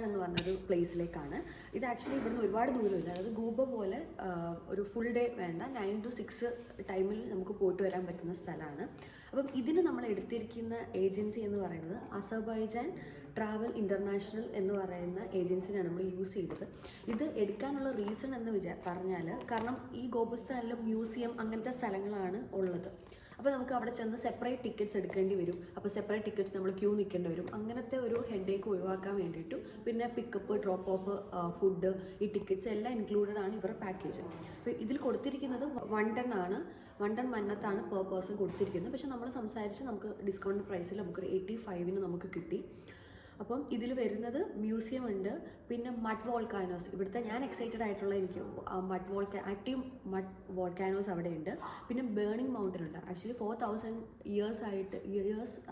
എന്ന് പറഞ്ഞൊരു പ്ലേസിലേക്കാണ്. ഇത് ആക്ച്വലി ഇവിടുന്ന് ഒരുപാട് ദൂരമില്ല, അതായത് ഗൂബ പോലെ ഒരു ഫുൾ ഡേ വേണ്ട, 9 to 6 ടൈമിൽ നമുക്ക് പോയിട്ട് വരാൻ പറ്റുന്ന സ്ഥലമാണ്. അപ്പം ഇതിന് നമ്മൾ എടുത്തിരിക്കുന്ന ഏജൻസി എന്ന് പറയുന്നത് അസർബൈജാൻ ട്രാവൽ ഇൻ്റർനാഷണൽ എന്ന് പറയുന്ന ഏജൻസിയാണ് നമ്മൾ യൂസ് ചെയ്തത്. ഇത് എടുക്കാനുള്ള റീസൺ എന്ന് പറഞ്ഞാൽ, കാരണം ഈ ഗോപുസ്ഥാനിലും മ്യൂസിയം അങ്ങനത്തെ സ്ഥലങ്ങളാണ് ഉള്ളത്. അപ്പോൾ നമുക്ക് അവിടെ ചെന്ന് സെപ്പറേറ്റ് ടിക്കറ്റ്സ് എടുക്കേണ്ടി വരും. അപ്പോൾ സെപ്പറേറ്റ് ടിക്കറ്റ്സ് നമ്മൾ ക്യൂ നിൽക്കേണ്ടി വരും. അങ്ങനത്തെ ഒരു ഹെഡേക്ക് ഒഴിവാക്കാൻ വേണ്ടിയിട്ടും പിന്നെ പിക്കപ്പ്, ഡ്രോപ്പ് ഓഫ്, ഫുഡ്, ഈ ടിക്കറ്റ്സ് എല്ലാം ഇൻക്ലൂഡഡ് ആണ് ഇവരുടെ പാക്കേജ്. അപ്പോൾ ഇതിൽ കൊടുത്തിരിക്കുന്നത് 1 ton ആണ്, 1 ton മന്നത്താണ് പെർ പേഴ്സൺ കൊടുത്തിരിക്കുന്നത്. പക്ഷേ നമ്മൾ സംസാരിച്ച് നമുക്ക് ഡിസ്കൗണ്ട് പ്രൈസിൽ നമുക്കൊരു 85 നമുക്ക് കിട്ടി. അപ്പം ഇതിൽ വരുന്നത് മ്യൂസിയം ഉണ്ട്, പിന്നെ മഡ് വോൾക്കാനോസ്. ഇവിടുത്തെ ഞാൻ എക്സൈറ്റഡ് ആയിട്ടുള്ള എനിക്ക് ആക്റ്റീവ് മഡ് വോൾക്കാനോസ് അവിടെ ഉണ്ട്. പിന്നെ ബേണിംഗ് മൗണ്ടൻ ഉണ്ട്. ആക്ച്വലി 4000 ഇയേഴ്സ്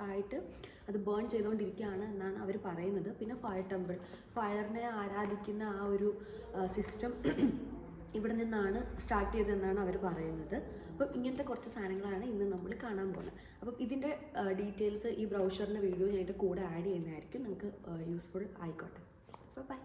ആയിട്ട് അത് ബേൺ ചെയ്തുകൊണ്ടിരിക്കുകയാണ് എന്നാണ് അവർ പറയുന്നത്. പിന്നെ ഫയർ ടെമ്പിൾ, ഫയറിനെ ആരാധിക്കുന്ന ആ ഒരു സിസ്റ്റം ഇവിടെ നിന്നാണ് സ്റ്റാർട്ട് ചെയ്തതെന്നാണ് അവർ പറയുന്നത്. അപ്പം ഇങ്ങനത്തെ കുറച്ച് സാധനങ്ങളാണ് ഇന്ന് നമ്മൾ കാണാൻ പോകുന്നത്. അപ്പം ഇതിൻ്റെ ഡീറ്റെയിൽസ് ഈ ബ്രൗഷറിൻ്റെ വീഡിയോ ഞാൻ ഇതിൻ്റെ കൂടെ ആഡ് ചെയ്യുന്നതായിരിക്കും, നമുക്ക് യൂസ്ഫുൾ ആയിക്കോട്ടെ. അപ്പോൾ ബൈ.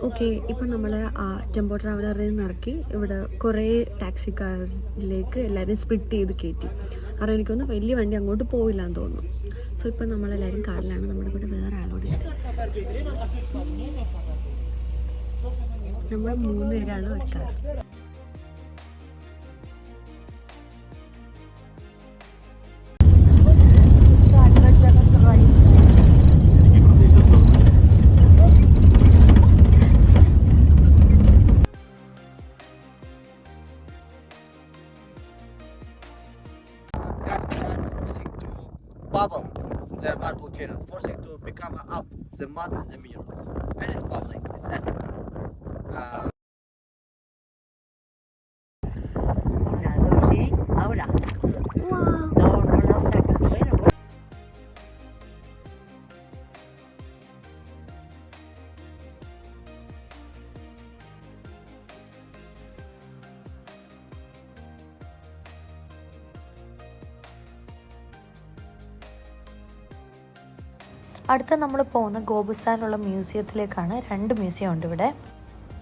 ഓക്കെ, ഇപ്പം നമ്മൾ ആ ടെമ്പോ ട്രാവലറിൽ നിന്ന് ഇറക്കി ഇവിടെ കുറേ ടാക്സിക്കാരിലേക്ക് എല്ലാവരും സ്പ്ലിറ്റ് ചെയ്ത് കയറ്റി. കാരണം എനിക്കൊന്ന് വലിയ വണ്ടി അങ്ങോട്ട് പോവില്ല എന്ന് തോന്നുന്നു. സോ ഇപ്പം നമ്മളെല്ലാവരും കാറിലാണ്. നമ്മുടെ കൂടെ വേറെ ആളോട് നമ്മൾ 3 പേരാണ് ഒരു car. Bubble the volcano, forcing to become up the mud and the minerals, and it's bubbling. It's active. Ahora. No lo saca. Bueno. അടുത്ത നമ്മൾ പോകുന്ന ഗോപുസ്ഥാനിലുള്ള മ്യൂസിയത്തിലേക്കാണ്. 2 മ്യൂസിയം ഉണ്ട് ഇവിടെ.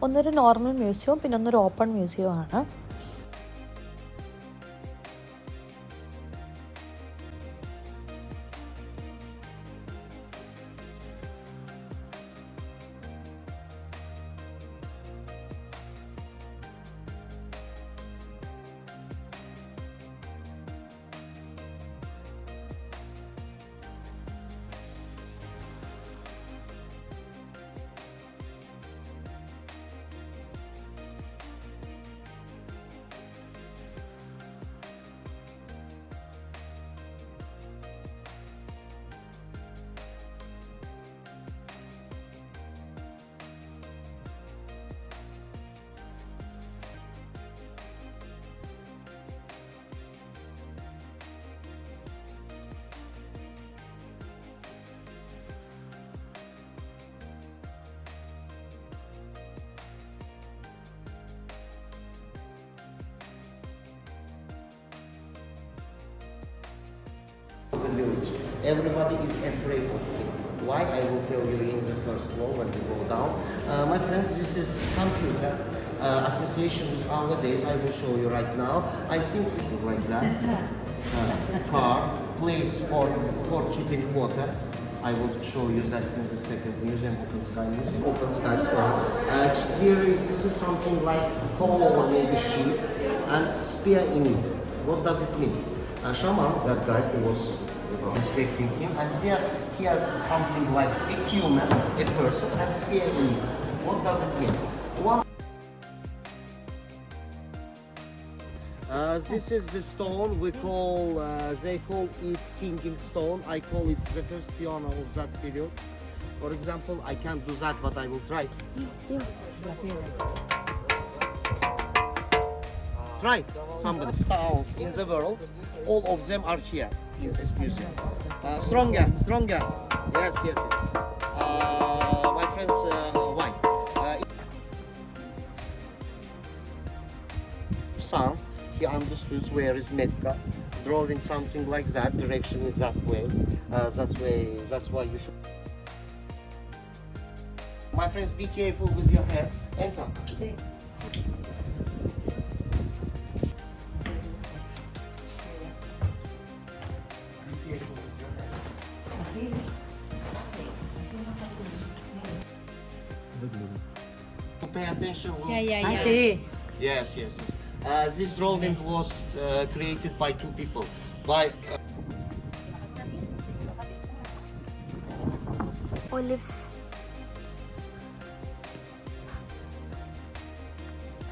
ഒന്നൊരു നോർമൽ മ്യൂസിയവും പിന്നെ ഒന്നൊരു ഓപ്പൺ മ്യൂസിയവും ആണ്. The village. Everybody is afraid of me. Why? I will tell you in the first floor when you go down. My friends, this is computer association with our days. I will show you right now. I think something like that. Car, place for keeping water. I will show you that in the second museum, Open Sky Museum. Open Sky Store. This is something like pole or maybe sheep and spear in it. What does it mean? Shaman, that guy who was respecting him, and here something like a human, a person, and spear in it. What does it mean? This is the stone we call, they call it singing stone. I call it the first piano of that period. For example, I can't do that, but I will try. Try somebody. Styles in the world, all of them are here in this museum. Stronger. Yes. My friends, why? Son, he understood where is Mecca, drawing something like that, direction is that way. That's why you should. My friends, be careful with your heads. Enter. Pay attention. Yes. This drawing was created by two people. By Olives.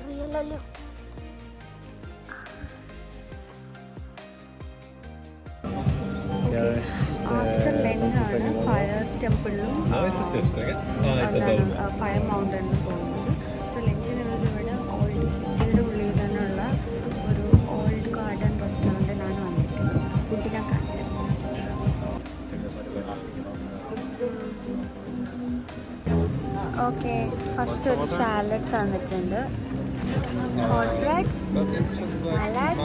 Real olive. After ലെങ്കാണ് fire ടെമ്പിളിലും fire മൗണ്ടനിലും പോകുന്നത്. So ലഞ്ചിന് ഇവിടെ old സിറ്റിയുടെ ഉള്ളിൽ തന്നെയുള്ള ഒരു ഓൾഡ് ഗാർഡൻ റെസ്റ്റോറൻറ്റിലാണ് വന്നിരിക്കുന്നത്. ഫുഡ് ഞാൻ കാണിച്ചു. ഓക്കെ, ഫസ്റ്റ് ഒരു സാലഡ് തന്നിട്ടുണ്ട്. Hot bread, salad,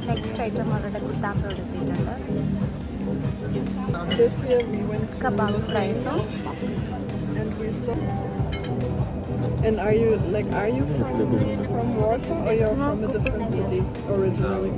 next item അവരുടെ കുത്താമ്പ എടുത്തിട്ടുണ്ട്. Kebab ഫ്രൈസും. And are you from Warsaw or you're from a different city originally?